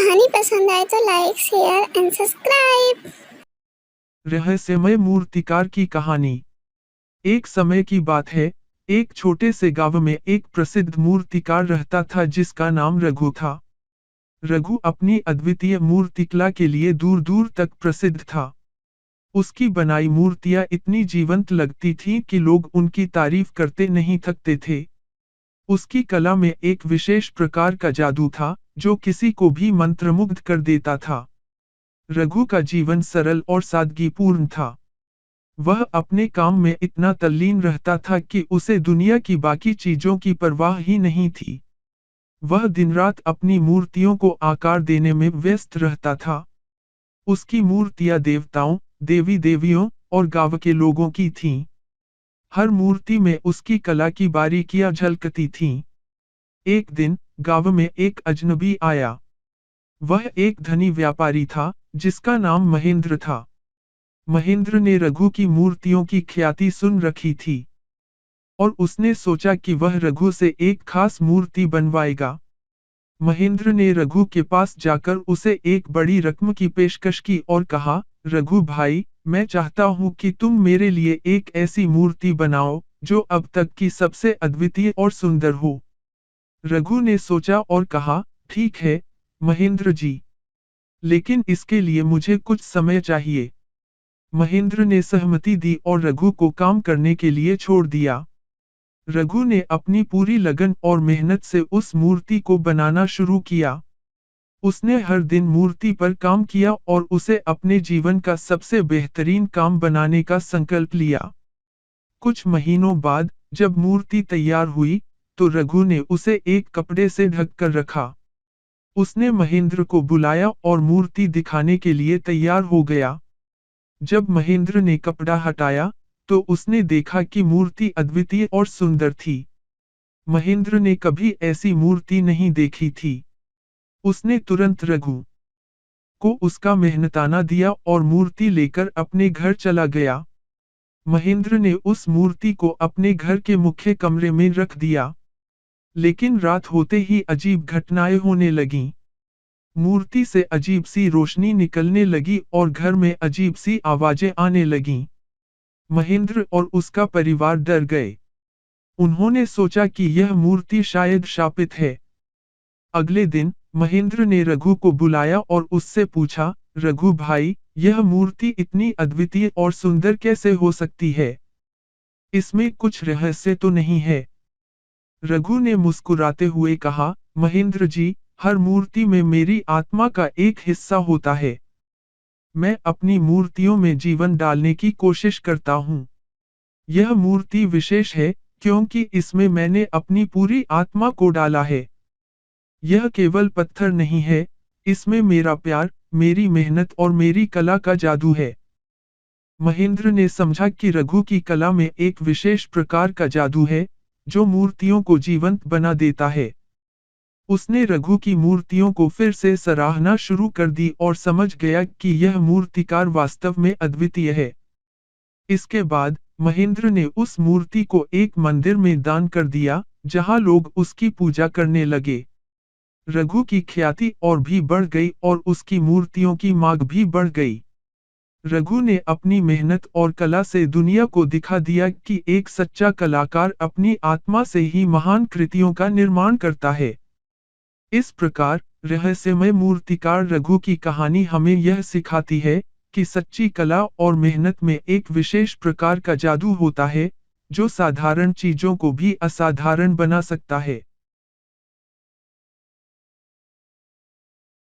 कहानी पसंद आए तो लाइक शेयर एंड सब्सक्राइब। रहस्यमय मूर्तिकार की कहानी। एक समय की बात है, एक छोटे से गांव में एक प्रसिद्ध मूर्तिकार रहता था जिसका नाम रघु था। रघु अपनी अद्वितीय मूर्तिकला के लिए दूर दूर तक प्रसिद्ध था। उसकी बनाई मूर्तियां इतनी जीवंत लगती थीं कि लोग उनकी तारीफ करते नहीं थकते थे। उसकी कला में एक विशेष प्रकार का जादू था, जो किसी को भी मंत्रमुग्ध कर देता था। रघु का जीवन सरल और सादगीपूर्ण था। वह अपने काम में इतना तल्लीन रहता था कि उसे दुनिया की बाकी चीजों की परवाह ही नहीं थी। वह दिन रात अपनी मूर्तियों को आकार देने में व्यस्त रहता था। उसकी मूर्तियां देवताओं, देवी देवियों और गांव के लोगों की थीं। हर मूर्ति में उसकी कला की बारीकियां झलकती थीं। एक दिन गांव में एक अजनबी आया। वह एक धनी व्यापारी था, जिसका नाम महेंद्र था। महेंद्र ने रघु की मूर्तियों की ख्याति सुन रखी थी और उसने सोचा कि वह रघु से एक खास मूर्ति बनवाएगा। महेंद्र ने रघु के पास जाकर उसे एक बड़ी रकम की पेशकश की और कहा, रघु भाई, मैं चाहता हूं कि तुम मेरे लिए एक ऐसी मूर्ति बनाओ जो अब तक की सबसे अद्वितीय और सुंदर हो। रघु ने सोचा और कहा, ठीक है महेंद्र जी, लेकिन इसके लिए मुझे कुछ समय चाहिए। महेंद्र ने सहमति दी और रघु को काम करने के लिए छोड़ दिया। रघु ने अपनी पूरी लगन और मेहनत से उस मूर्ति को बनाना शुरू किया। उसने हर दिन मूर्ति पर काम किया और उसे अपने जीवन का सबसे बेहतरीन काम बनाने का संकल्प लिया। कुछ महीनों बाद जब मूर्ति तैयार हुई, तो रघु ने उसे एक कपड़े से ढक कर रखा। उसने महेंद्र को बुलाया और मूर्ति दिखाने के लिए तैयार हो गया। जब महेंद्र ने कपड़ा हटाया, तो उसने देखा कि मूर्ति अद्वितीय और सुंदर थी। महेंद्र ने कभी ऐसी मूर्ति नहीं देखी थी। उसने तुरंत रघु को उसका मेहनताना दिया और मूर्ति लेकर अपने घर चला गया। महेंद्र ने उस मूर्ति को अपने घर के मुख्य कमरे में रख दिया। लेकिन रात होते ही अजीब घटनाएं होने लगीं। मूर्ति से अजीब सी रोशनी निकलने लगी और घर में अजीब सी आवाजें आने लगीं। महेंद्र और उसका परिवार डर गए। उन्होंने सोचा कि यह मूर्ति शायद शापित है। अगले दिन महेंद्र ने रघु को बुलाया और उससे पूछा, रघु भाई, यह मूर्ति इतनी अद्वितीय और सुंदर कैसे हो सकती है? इसमें कुछ रहस्य तो नहीं है? रघु ने मुस्कुराते हुए कहा, महेंद्र जी, हर मूर्ति में मेरी आत्मा का एक हिस्सा होता है। मैं अपनी मूर्तियों में जीवन डालने की कोशिश करता हूँ। यह मूर्ति विशेष है, क्योंकि इसमें मैंने अपनी पूरी आत्मा को डाला है। यह केवल पत्थर नहीं है, इसमें मेरा प्यार, मेरी मेहनत और मेरी कला का जादू है। महेंद्र ने समझा कि रघु की कला में एक विशेष प्रकार का जादू है, जो मूर्तियों को जीवंत बना देता है। उसने रघु की मूर्तियों को फिर से सराहना शुरू कर दी और समझ गया कि यह मूर्तिकार वास्तव में अद्वितीय है। इसके बाद महेंद्र ने उस मूर्ति को एक मंदिर में दान कर दिया, जहां लोग उसकी पूजा करने लगे। रघु की ख्याति और भी बढ़ गई और उसकी मूर्तियों की मांग भी बढ़ गई। रघु ने अपनी मेहनत और कला से दुनिया को दिखा दिया कि एक सच्चा कलाकार अपनी आत्मा से ही महान कृतियों का निर्माण करता है। इस प्रकार रहस्यमय मूर्तिकार रघु की कहानी हमें यह सिखाती है कि सच्ची कला और मेहनत में एक विशेष प्रकार का जादू होता है, जो साधारण चीजों को भी असाधारण बना सकता है।